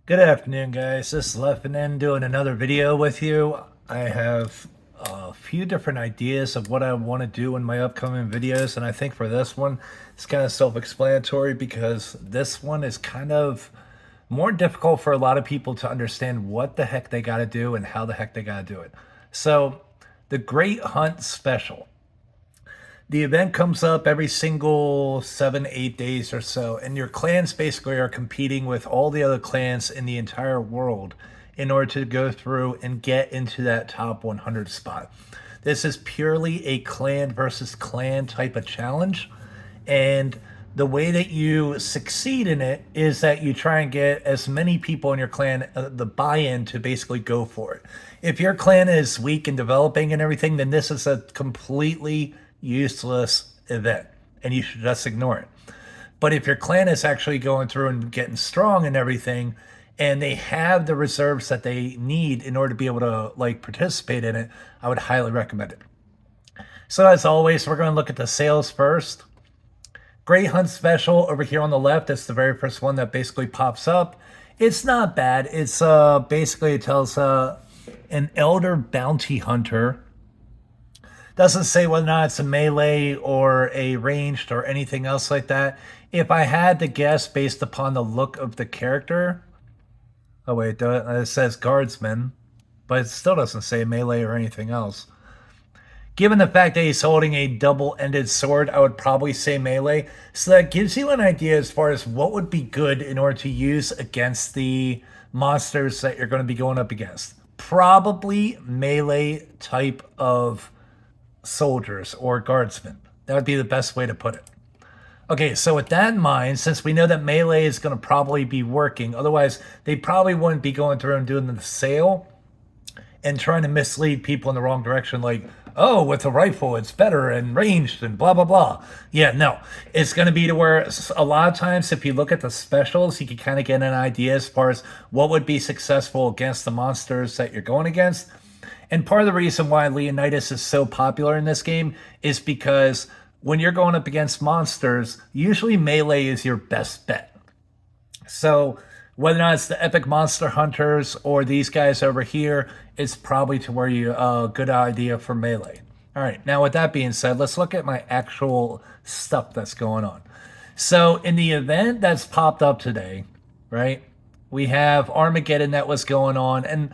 Good afternoon, guys. This is Leffinen doing another video with you. I have a few different ideas of what I want to do in my upcoming videos, and I think for this one, it's kind of self-explanatory because this one is kind of more difficult for a lot of people to understand what the heck they got to do and how the heck they got to do it. So, the Great Hunt Special. The event comes up every single 7, 8 days or so, and your clans basically are competing with all the other clans in the entire world in order to go through and get into that top 100 spot. This is purely a clan versus clan type of challenge, and the way that you succeed in it is that you try and get as many people in your clan the buy-in to basically go for it. If your clan is weak and developing and everything, then this is a completely useless event and you should just ignore it. But if your clan is actually going through and getting strong and everything, and they have the reserves that they need in order to be able to like participate in it, I would highly recommend it. So as always, we're going to look at the sales first. Great Hunt Special over here on the left. That's the very first one that basically pops up. It's not bad. It's basically it tells an elder bounty hunter. Doesn't say whether or not it's a melee or a ranged or anything else like that. If I had to guess based upon the look of the character, oh wait, it says guardsman, but it still doesn't say melee or anything else. Given the fact that he's holding a double-ended sword, I would probably say melee. So that gives you an idea as far as what would be good in order to use against the monsters that you're going to be going up against. Probably melee type of soldiers or guardsmen. That would be the best way to put it. Okay, so with that in mind, since we know that melee is going to probably be working, otherwise they probably wouldn't be going through and doing the sale and trying to mislead people in the wrong direction, like, oh, with a rifle it's better and ranged and blah blah blah. Yeah, no, it's going to be to where a lot of times if you look at the specials, you can kind of get an idea as far as what would be successful against the monsters that you're going against. And part of the reason why Leonidas is so popular in this game is because when you're going up against monsters, usually melee is your best bet. So whether or not it's the epic monster hunters or these guys over here, it's probably to where you a good idea for melee. All right, now with that being said, let's look at my actual stuff that's going on. So in the event that's popped up today, right, we have Armageddon that was going on, and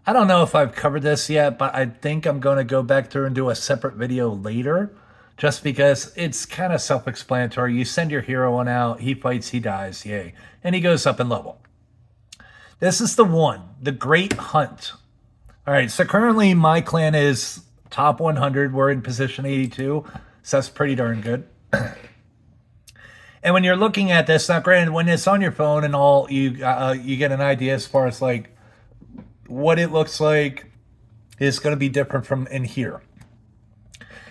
I don't know if I've covered this yet, but I think I'm going to go back through and do a separate video later just because it's kind of self-explanatory. You send your hero on out, he fights, he dies, yay. And he goes up in level. This is the one, the Great Hunt. All right, so currently my clan is top 100. We're in position 82, so that's pretty darn good. And when you're looking at this, now granted, when it's on your phone and all, you get an idea as far as like what it looks like is going to be different from in here.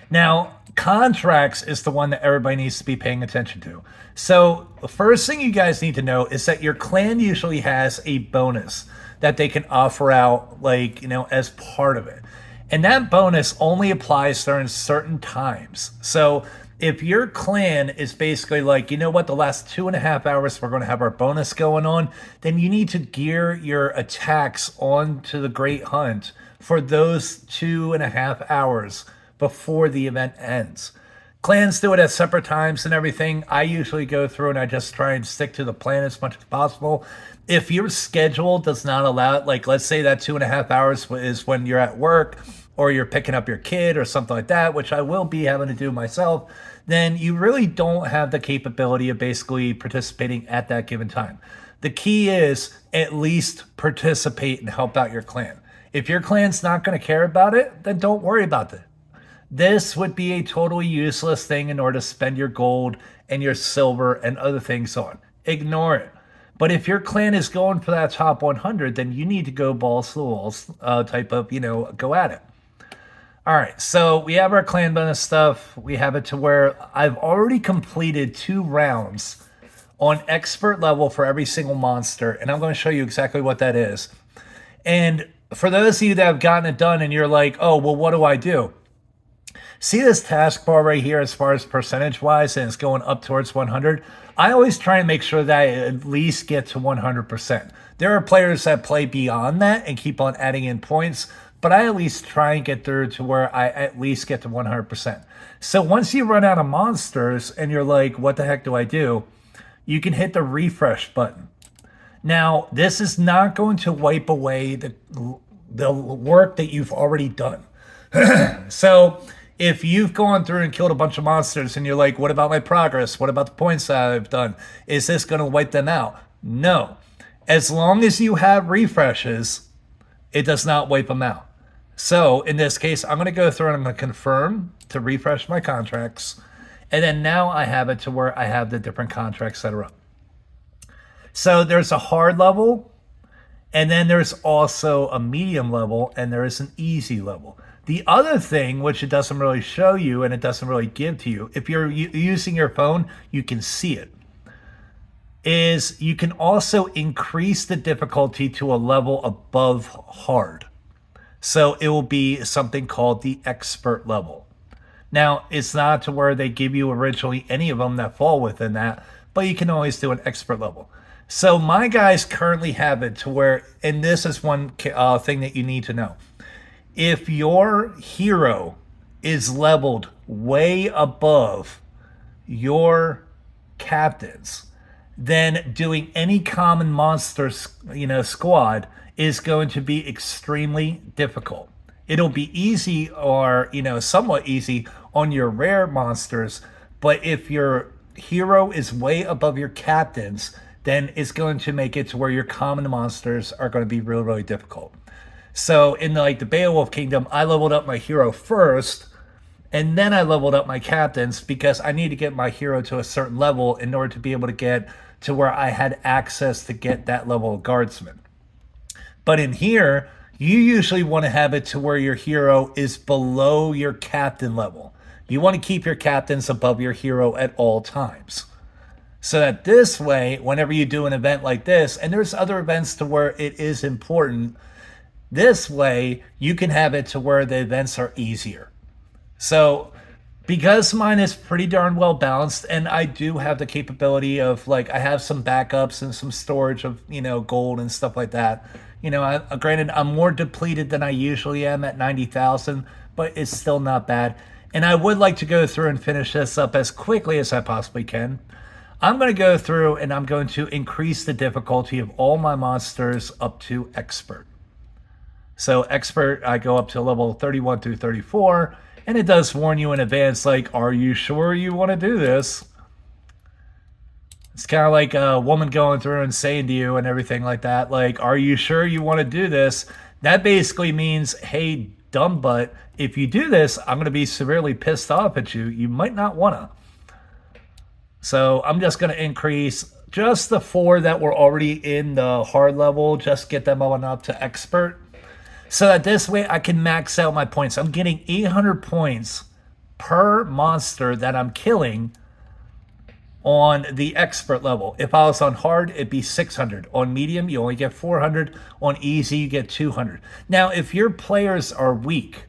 Now, contracts is the one that everybody needs to be paying attention to. So the first thing you guys need to know is that your clan usually has a bonus that they can offer out, like, as part of it. And that bonus only applies during certain times. So if your clan is basically like, you know what, the last 2.5 hours we're going to have our bonus going on, then you need to gear your attacks onto the Great Hunt for those 2.5 hours before the event ends. Clans do it at separate times and everything. I usually go through and I just try and stick to the plan as much as possible. If your schedule does not allow it, like let's say that 2.5 hours is when you're at work or you're picking up your kid or something like that, which I will be having to do myself, then you really don't have the capability of basically participating at that given time. The key is at least participate and help out your clan. If your clan's not going to care about it, then don't worry about it. This would be a totally useless thing in order to spend your gold and your silver and other things on. Ignore it. But if your clan is going for that top 100, then you need to go balls to the walls type of, go at it. All right, so we have our clan bonus stuff. We have it to where I've already completed 2 rounds on expert level for every single monster, and I'm going to show you exactly what that is. And for those of you that have gotten it done and you're like, oh, well, what do I do? See this taskbar right here as far as percentage-wise, and it's going up towards 100? I always try and make sure that I at least get to 100%. There are players that play beyond that and keep on adding in points, but I at least try and get through to where I at least get to 100%. So once you run out of monsters and you're like, what the heck do I do? You can hit the refresh button. Now, this is not going to wipe away the work that you've already done. So if you've gone through and killed a bunch of monsters and you're like, what about my progress? What about the points that I've done? Is this going to wipe them out? No. As long as you have refreshes, it does not wipe them out. So in this case, I'm going to go through and I'm going to confirm to refresh my contracts. And then now I have it to where I have the different contracts that are up. So there's a hard level, and then there's also a medium level, and there is an easy level. The other thing, which it doesn't really show you and it doesn't really give to you, if you're using your phone, you can see it, is you can also increase the difficulty to a level above hard. So it will be something called the expert level. Now, it's not to where they give you originally any of them that fall within that, but you can always do an expert level. So my guys currently have it to where, and this is one thing that you need to know. If your hero is leveled way above your captains, then doing any common monster, squad is going to be extremely difficult. It'll be easy or, somewhat easy on your rare monsters, but if your hero is way above your captains, then it's going to make it to where your common monsters are going to be really, really difficult. So in the Beowulf Kingdom, I leveled up my hero first, and then I leveled up my captains because I need to get my hero to a certain level in order to be able to get to where I had access to get that level of guardsman. But in here, you usually want to have it to where your hero is below your captain level. You want to keep your captains above your hero at all times. So that this way, whenever you do an event like this, and there's other events to where it is important, this way you can have it to where the events are easier. So because mine is pretty darn well balanced, and I do have the capability of I have some backups and some storage of, gold and stuff like that. Granted, I'm more depleted than I usually am at 90,000, but it's still not bad. And I would like to go through and finish this up as quickly as I possibly can. I'm going to go through and I'm going to increase the difficulty of all my monsters up to expert. So expert, I go up to level 31 through 34, and it does warn you in advance, are you sure you want to do this? It's kind of like a woman going through and saying to you and everything like that, are you sure you want to do this? That basically means, hey, dumb butt, if you do this, I'm going to be severely pissed off at you. You might not want to. So I'm just going to increase just the 4 that were already in the hard level, just get them on up to expert. So that this way I can max out my points. I'm getting 800 points per monster that I'm killing on the expert level. If I was on hard, it'd be 600. On medium, you only get 400. On easy, you get 200. Now, if your players are weak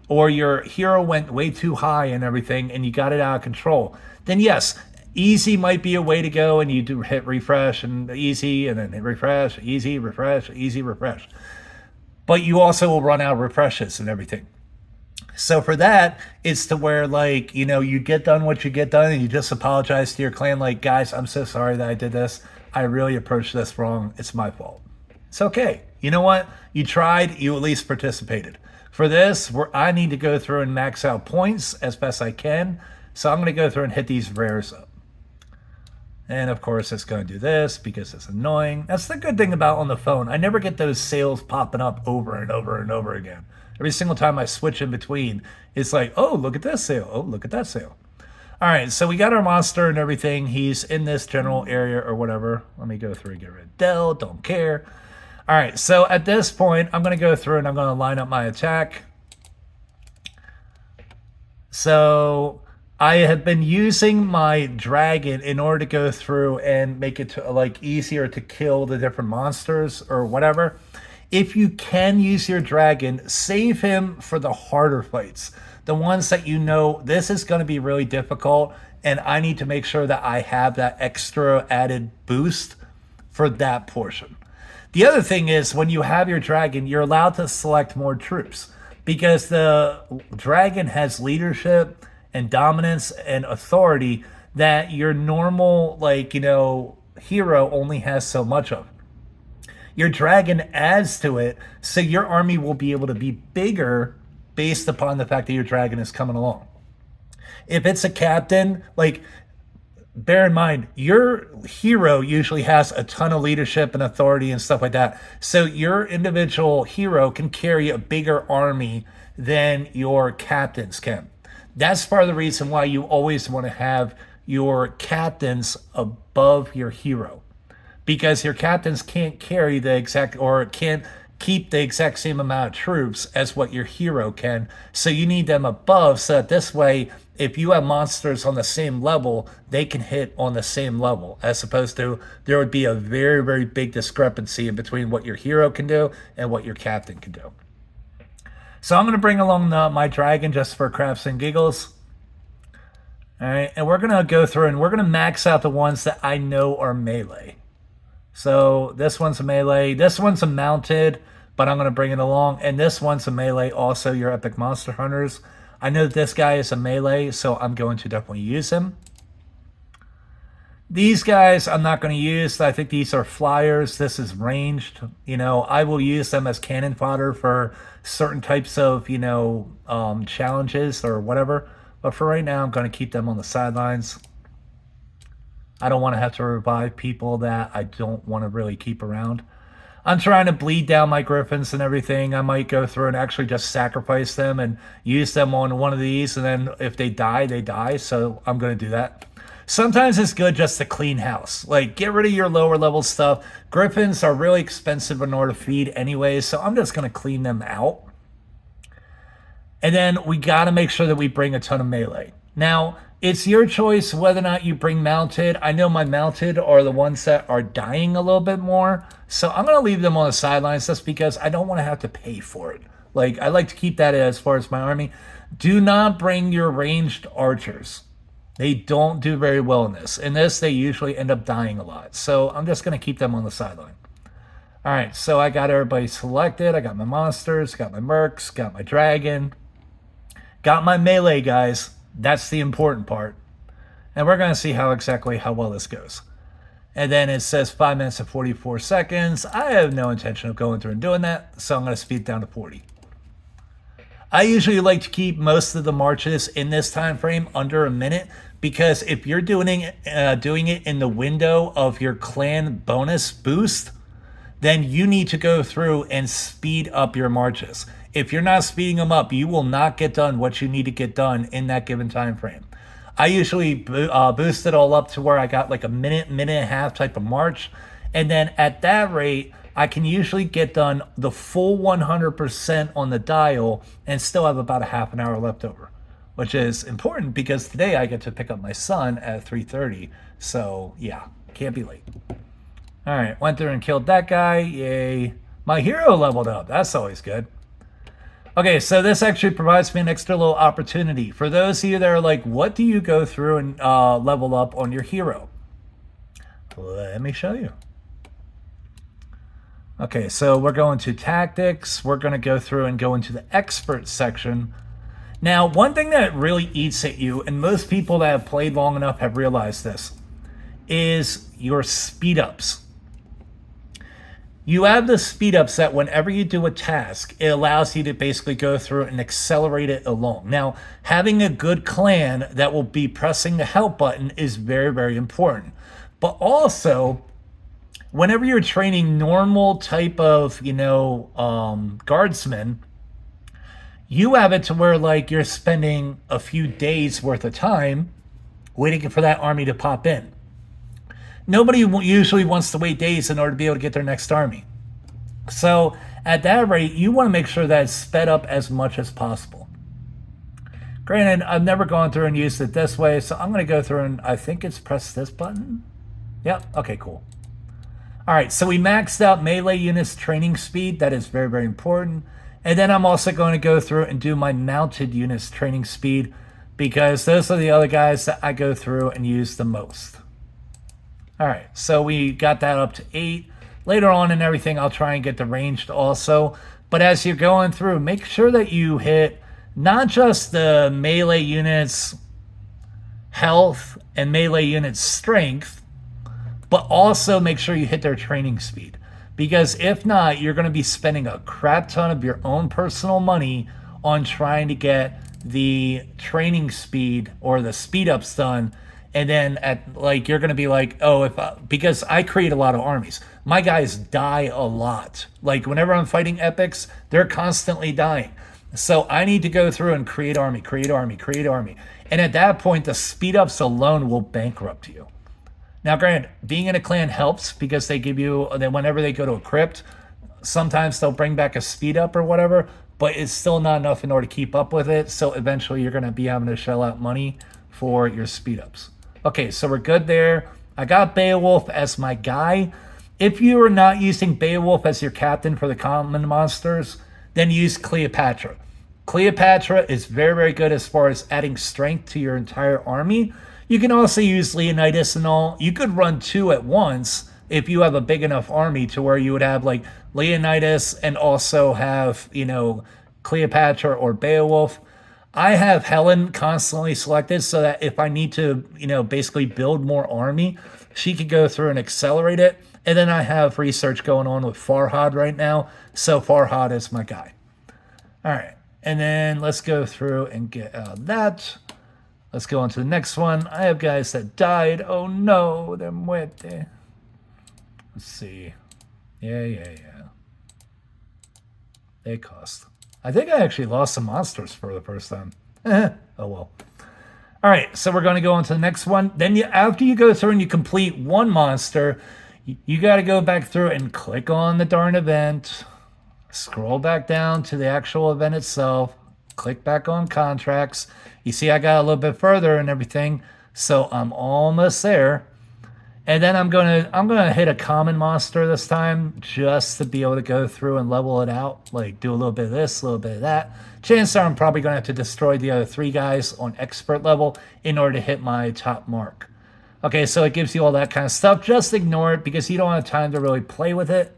or your hero went way too high and everything and you got it out of control, then yes, easy might be a way to go, and you do hit refresh and easy and then hit refresh, easy, refresh, easy, refresh. But you also will run out of refreshes and everything. So for that, it's to where you get done what you get done and you just apologize to your clan guys, I'm so sorry that I did this. I really approached this wrong. It's my fault. It's okay. You know what? You tried. You at least participated. For this, where I need to go through and max out points as best I can. So I'm going to go through and hit these rares up. And of course, it's going to do this because it's annoying. That's the good thing about on the phone. I never get those sales popping up over and over and over again. Every single time I switch in between, it's oh, look at this sale. Oh, look at that sale. All right, so we got our monster and everything. He's in this general area or whatever. Let me go through and get rid of Dell. Don't care. All right, so at this point, I'm going to go through and I'm going to line up my attack. So I have been using my dragon in order to go through and make it to easier to kill the different monsters or whatever. If you can use your dragon, save him for the harder fights. The ones that you know, this is going to be really difficult, and I need to make sure that I have that extra added boost for that portion. The other thing is, when you have your dragon, you're allowed to select more troops because the dragon has leadership and dominance and authority that your normal, like, hero only has so much of. Your dragon adds to it, so your army will be able to be bigger based upon the fact that your dragon is coming along. If it's a captain, like, bear in mind, your hero usually has a ton of leadership and authority and stuff like that. So your individual hero can carry a bigger army than your captains can. That's part of the reason why you always want to have your captains above your hero, because your captains can't carry the exact, or can't keep the exact same amount of troops as what your hero can. So you need them above, so that this way, if you have monsters on the same level, they can hit on the same level, as opposed to there would be a very, very big discrepancy in between what your hero can do and what your captain can do. So I'm going to bring along my dragon just for crafts and giggles. All right, and we're going to go through and we're going to max out the ones that I know are melee. So this one's a melee, this one's a mounted, but I'm going to bring it along. And this one's a melee also, your epic monster hunters. I know that this guy is a melee, so I'm going to definitely use him. These guys I'm not going to use. I think these are flyers. This is ranged. I will use them as cannon fodder for certain types of, challenges or whatever. But for right now, I'm going to keep them on the sidelines. I don't want to have to revive people that I don't want to really keep around. I'm trying to bleed down my griffins and everything. I might go through and actually just sacrifice them and use them on one of these. And then if they die, they die. So I'm going to do that. Sometimes it's good just to clean house. Like, get rid of your lower level stuff. Griffins are really expensive in order to feed anyway. So I'm just going to clean them out. And then we got to make sure that we bring a ton of melee. Now, it's your choice whether or not you bring mounted. I know my mounted are the ones that are dying a little bit more. So I'm going to leave them on the sidelines just because I don't want to have to pay for it. Like, I like to keep that as far as my army. Do not bring your ranged archers. They don't do very well in this. In this, they usually end up dying a lot. So I'm just going to keep them on the sideline. All right, so I got everybody selected. I got my monsters, got my mercs, got my dragon, got my melee guys. That's the important part. And we're going to see how well this goes. And then it says 5 minutes and 44 seconds. I have no intention of going through and doing that, so I'm going to speed it down to 40. I usually like to keep most of the marches in this time frame under a minute, because if you're doing it in the window of your clan bonus boost, then you need to go through and speed up your marches. If you're not speeding them up, you will not get done what you need to get done in that given time frame. I usually boost it all up to where I got like a minute and a half type of march. And then at that rate, I can usually get done the full 100% on the dial and still have about a half an hour left over, which is important because today I get to pick up my son at 3:30. So yeah, can't be late. All right, went through and killed that guy. Yay. My hero leveled up. That's always good. Okay, so this actually provides me an extra little opportunity. For those of you that are like, what do you go through and level up on your hero? Let me show you. Okay, so we're going to tactics. We're going to go through and go into the expert section. Now, one thing that really eats at you, and most people that have played long enough have realized this, is your speed ups. You have the speed ups that whenever you do a task, it allows you to basically go through and accelerate it along. Now, having a good clan that will be pressing the help button is very, very important. But also, whenever you're training normal type of, guardsmen, you have it to where like you're spending a few days worth of time waiting for that army to pop in. Nobody usually wants to wait days in order to be able to get their next army. So at that rate, you want to make sure that it's sped up as much as possible. Granted, I've never gone through and used it this way, so I'm going to go through and I think it's press this button. Yep, okay, cool. All right, so we maxed out melee units training speed. That is very, very important. And then I'm also going to go through and do my mounted units training speed because those are the other guys that I go through and use the most. All right, so we got that up to 8. Later on and everything, I'll try and get the ranged also. But as you're going through, make sure that you hit not just the melee units health and melee units strength, but also make sure you hit their training speed. Because if not, you're going to be spending a crap ton of your own personal money on trying to get the training speed or the speed ups done. And then you're going to be like, oh, because I create a lot of armies. My guys die a lot. Like whenever I'm fighting epics, they're constantly dying. So I need to go through and create army. And at that point, the speed ups alone will bankrupt you. Now, granted, being in a clan helps because they give you, then whenever they go to a crypt, sometimes they'll bring back a speed up or whatever, but it's still not enough in order to keep up with it. So eventually you're going to be having to shell out money for your speed ups. Okay, so we're good there. I got Beowulf as my guy. If you are not using Beowulf as your captain for the common monsters, then use Cleopatra. Cleopatra is very, very good as far as adding strength to your entire army. You can also use Leonidas and all. You could run 2 at once if you have a big enough army to where you would have like Leonidas and also have, Cleopatra or Beowulf. I have Helen constantly selected so that if I need to, basically build more army, she could go through and accelerate it. And then I have research going on with Farhad right now. So Farhad is my guy. All right. And then let's go through and get that. Let's go on to the next one. I have guys that died. Oh no, they're muerte. Let's see. Yeah. They cost. I think I actually lost some monsters for the first time. Oh well. All right, so we're going to go on to the next one. Then after you go through and you complete one monster, you got to go back through and click on the darn event. Scroll back down to the actual event itself. Click back on contracts. You see I got a little bit further and everything, so I'm almost there. And then I'm gonna hit a common monster this time just to be able to go through and level it out. Like do a little bit of this, a little bit of that. Chances are I'm probably gonna have to destroy the other 3 guys on expert level in order to hit my top mark. Okay, so it gives you all that kind of stuff. Just ignore it because you don't have time to really play with it.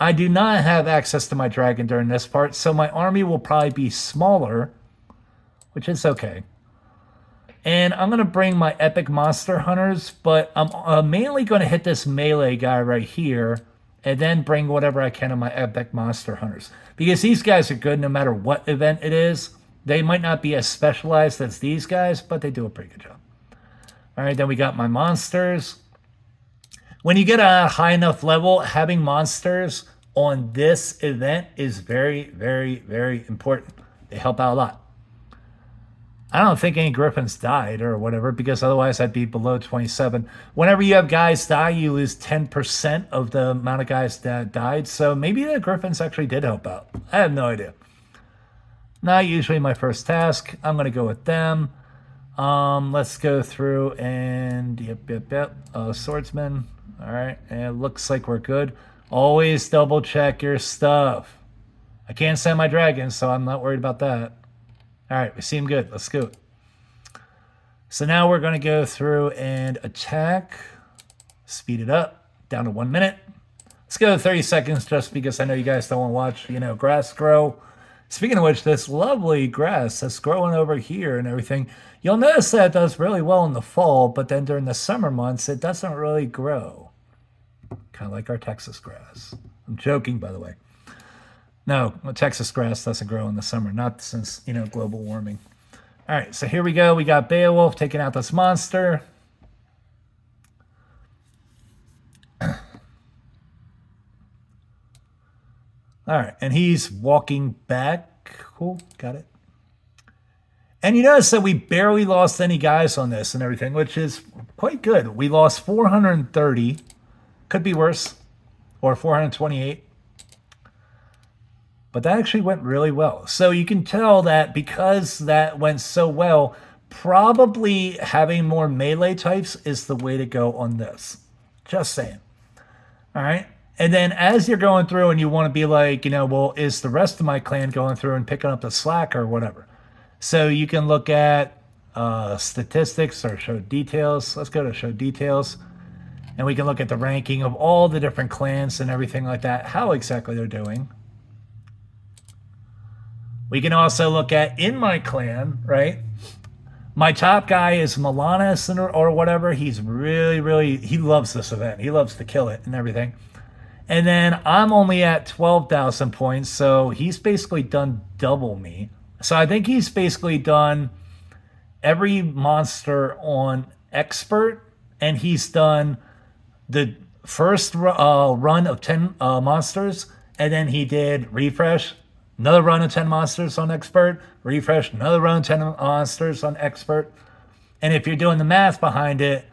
I do not have access to my dragon during this part, so my army will probably be smaller, which is okay. And I'm going to bring my epic monster hunters, but I'm mainly going to hit this melee guy right here and then bring whatever I can of my epic monster hunters. Because these guys are good no matter what event it is. They might not be as specialized as these guys, but they do a pretty good job. All right, then we got my monsters. When you get a high enough level, having monsters on this event is very, very, very important. They help out a lot. I don't think any Griffins died or whatever, because otherwise I'd be below 27. Whenever you have guys die, you lose 10% of the amount of guys that died. So maybe the Griffins actually did help out. I have no idea. Not usually my first task. I'm going to go with them. Let's go through and yep. Swordsman. All right. And it looks like we're good. Always double check your stuff. I can't send my dragons, so I'm not worried about that. All right, we seem good. Let's go. So now we're going to go through and attack. Speed it up down to 1 minute. Let's go to 30 seconds just because I know you guys don't want to watch, grass grow. Speaking of which, this lovely grass that's growing over here and everything, you'll notice that it does really well in the fall, but then during the summer months, it doesn't really grow. Kind of like our Texas grass. I'm joking, by the way. No, Texas grass doesn't grow in the summer, not since, global warming. All right, so here we go. We got Beowulf taking out this monster. All right, and he's walking back. Cool, got it. And you notice that we barely lost any guys on this and everything, which is quite good. We lost 430. Could be worse. Or 428. But that actually went really well. So you can tell that because that went so well, probably having more melee types is the way to go on this. Just saying. All right. And then as you're going through and you want to be like, well, is the rest of my clan going through and picking up the slack or whatever? So you can look at statistics or show details. Let's go to show details. And we can look at the ranking of all the different clans and everything like that, how exactly they're doing. We can also look at in my clan, right? My top guy is Milanis or whatever. He's really, he loves this event. He loves to kill it and everything. And then I'm only at 12,000 points, so he's basically done double me. So I think he's basically done every monster on expert, and he's done the first run of 10 monsters, and then he did refresh, another run of 10 monsters on expert, refresh, another run of 10 monsters on expert. And if you're doing the math behind it,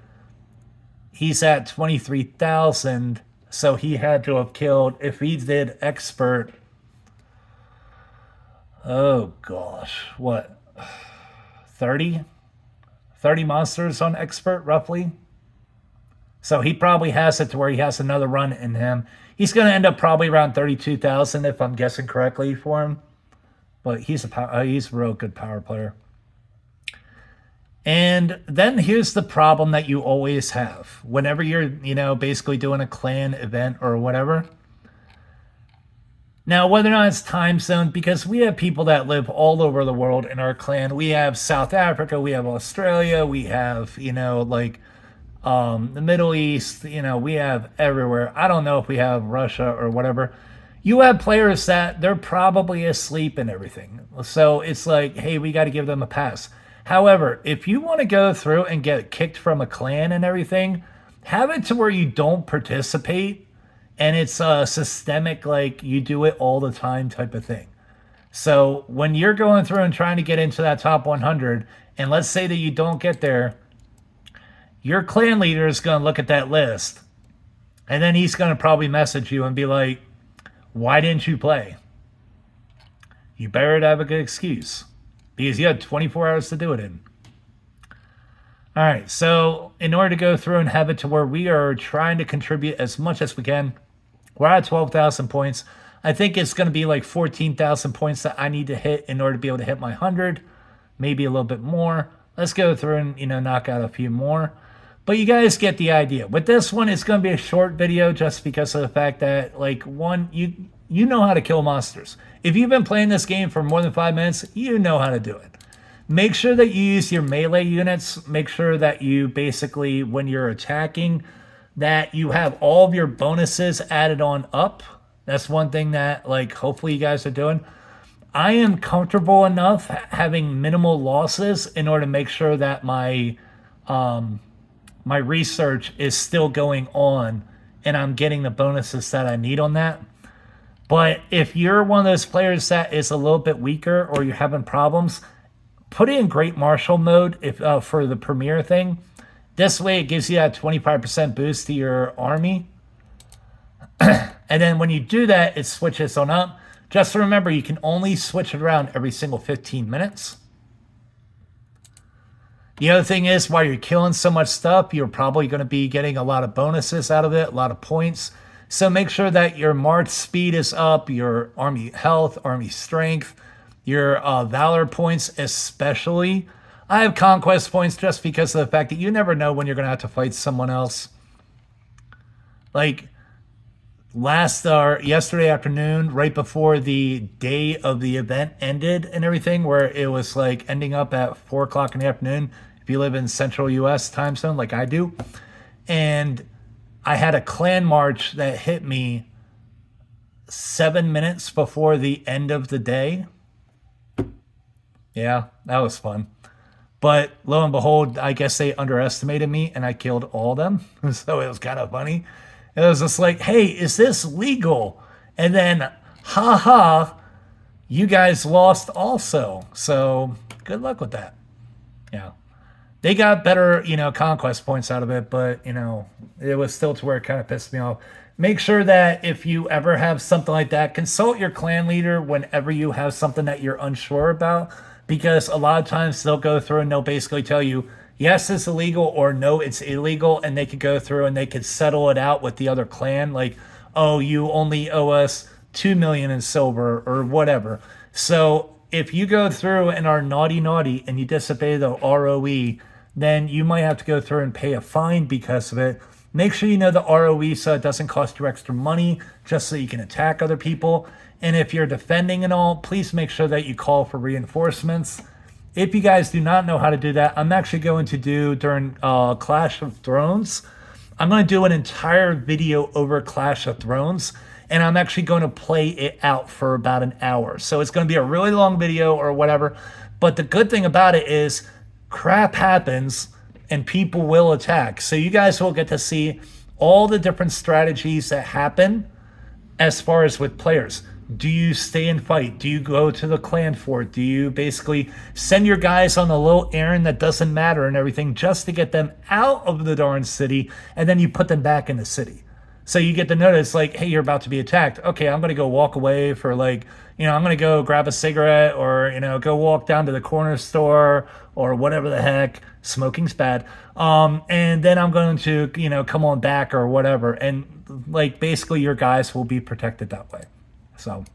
he's at 23,000. So he had to have killed, if he did expert, oh gosh, what, 30 monsters on expert roughly. So he probably has it to where he has another run in him. He's going to end up probably around 32,000 if I'm guessing correctly for him. But he's a real good power player. And then here's the problem that you always have whenever you're, basically doing a clan event or whatever. Now, whether or not it's time zone, because we have people that live all over the world in our clan. We have South Africa, we have Australia, we have, the Middle East, we have everywhere. I don't know if we have Russia or whatever. You have players that they're probably asleep and everything. So it's like, hey, we got to give them a pass. However, if you want to go through and get kicked from a clan and everything, have it to where you don't participate and it's a systemic, like you do it all the time type of thing. So when you're going through and trying to get into that top 100, and let's say that you don't get there, your clan leader is going to look at that list and then he's going to probably message you and be like, why didn't you play? You better have a good excuse because you had 24 hours to do it in. All right, so in order to go through and have it to where we are trying to contribute as much as we can, we're at 12,000 points. I think it's going to be like 14,000 points that I need to hit in order to be able to hit my 100, maybe a little bit more. Let's go through and, knock out a few more. But you guys get the idea. With this one, it's going to be a short video just because of the fact that, like, one, you know how to kill monsters. If you've been playing this game for more than 5 minutes, you know how to do it. Make sure that you use your melee units. Make sure that you basically, when you're attacking, that you have all of your bonuses added on up. That's one thing that, like, hopefully you guys are doing. I am comfortable enough having minimal losses in order to make sure that my research is still going on and I'm getting the bonuses that I need on that. But if you're one of those players that is a little bit weaker or you're having problems, put it in Great Marshal mode for the Premier thing. This way it gives you that 25% boost to your army. And then when you do that, it switches on up. Just remember, you can only switch it around every single 15 minutes. The other thing is, while you're killing so much stuff, you're probably going to be getting a lot of bonuses out of it, a lot of points. So make sure that your march speed is up, your army health, army strength, your valor points especially. I have conquest points just because of the fact that you never know when you're going to have to fight someone else. Like yesterday afternoon, right before the day of the event ended and everything, where it was like ending up at 4 o'clock in the afternoon, if you live in central US time zone like I do. And I had a clan march that hit me 7 minutes before the end of the day. Yeah, that was fun. But lo and behold, I guess they underestimated me and I killed all of them. So it was kind of funny. It was just like, hey, is this legal? And then, haha, you guys lost also. So good luck with that. Yeah. They got better, conquest points out of it, but, it was still to where it kind of pissed me off. Make sure that if you ever have something like that, consult your clan leader whenever you have something that you're unsure about, because a lot of times they'll go through and they'll basically tell you, yes, it's illegal, or no, it's illegal, and they could go through and they could settle it out with the other clan, like, oh, you only owe us 2 million in silver or whatever. So if you go through and are naughty and you disobey the ROE, then you might have to go through and pay a fine because of it. Make sure you know the ROE so it doesn't cost you extra money just so you can attack other people. And if you're defending and all, please make sure that you call for reinforcements. If you guys do not know how to do that, I'm actually going to do during Clash of Thrones. I'm going to do an entire video over Clash of Thrones, and I'm actually going to play it out for about an hour. So it's going to be a really long video or whatever. But the good thing about it is crap happens and people will attack. So you guys will get to see all the different strategies that happen as far as with players. Do you stay and fight? Do you go to the clan fort? Do you basically send your guys on a little errand that doesn't matter and everything just to get them out of the darn city, and then you put them back in the city? So you get the notice like, hey, you're about to be attacked. Okay, I'm going to go walk away for like, I'm going to go grab a cigarette or, go walk down to the corner store or whatever the heck. Smoking's bad. And then I'm going to, come on back or whatever. And like basically your guys will be protected that way. So,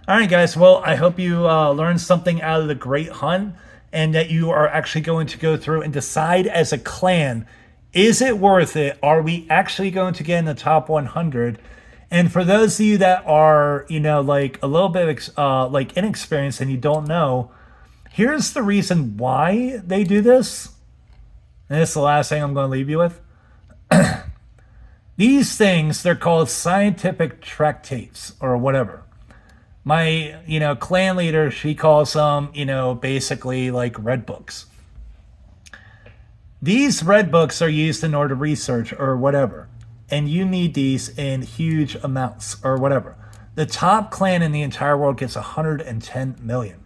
all right, guys. Well, I hope you learned something out of the Great Hunt and that you are actually going to go through and decide as a clan, is it worth it? Are we actually going to get in the top 100? And for those of you that are, like a little bit like inexperienced and you don't know, here's the reason why they do this. And this is the last thing I'm going to leave you with. These things, they're called scientific tractates or whatever. My, clan leader, she calls them, basically like red books. These red books are used in order to research or whatever. And you need these in huge amounts or whatever. The top clan in the entire world gets 110 million.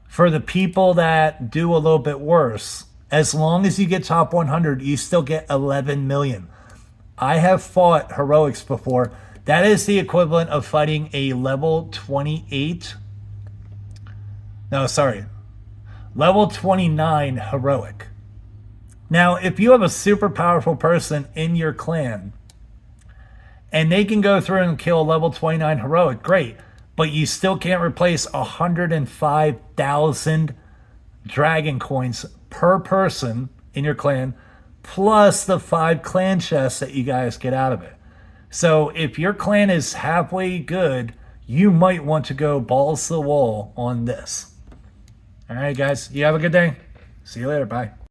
For the people that do a little bit worse, as long as you get top 100, you still get 11 million. I have fought heroics before. That is the equivalent of fighting a level 28. No, sorry. Level 29 heroic. Now, if you have a super powerful person in your clan and they can go through and kill a level 29 heroic, great. But you still can't replace 105,000 dragon coins per person in your clan, plus the 5 clan chests that you guys get out of it. So if your clan is halfway good, you might want to go balls to the wall on this. All right, guys, you have a good day. See you later. Bye.